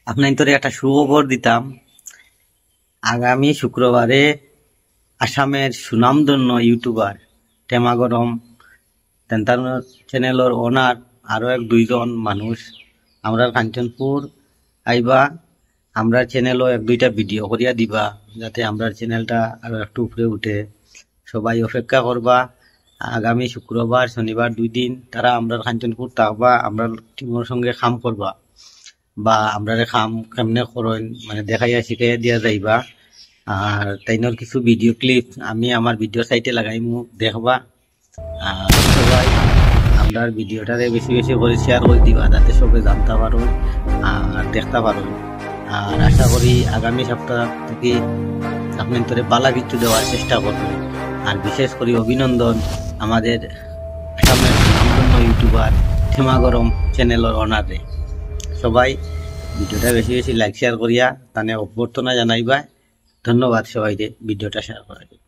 আপনার একটা সুখবর দিতাম। আগামী শুক্রবারে আসামের সুনামধন্য ইউটিউবার টেমা গরম তেন্তার চ্যানেলের ওনার আরো এক দুইজন মানুষ আমরা কাঞ্চনপুর আইবা। আমরা চ্যানেলও এক দুইটা ভিডিও করিয়া দিবা যাতে আমরা চ্যানেলটা আরো একটু উপরে উঠে। সবাই অপেক্ষা করবা। আগামী শুক্রবার শনিবার 2 দিন তারা আমরা কাঞ্চনপুর থাকবা, আমরা টিমের সঙ্গে কাম করবা বা আমরা খাম কেমনে করেন মানে দেখাইয়া শিখাইয়া দিয়া যাইবা। আর তাইনোর কিছু ভিডিও ক্লিপ আমি আমার ভিডিও সাইটে লাগাইমু, দেখবা। আর সবাই আমরা ভিডিওটারে বেশি বেশি করে শেয়ার করে দিবা যাতে সবাই জানতে পারো আর দেখতে পারো। আর আশা করি আগামী সপ্তাহ থেকে আপনি তোরে বালা কিছু দেওয়ার চেষ্টা করবো। আর বিশেষ করে অভিনন্দন আমাদের আসামের নামধন্য ইউটিউবার টেমা গরম চ্যানেলের ওনারে। সবাই ভিডিওটা বেশি বেশি লাইক শেয়ার করিয়া তানে অভ্যর্থনা জানাইবা। ধন্যবাদ সবাইকে ভিডিওটা শেয়ার করার জন্য।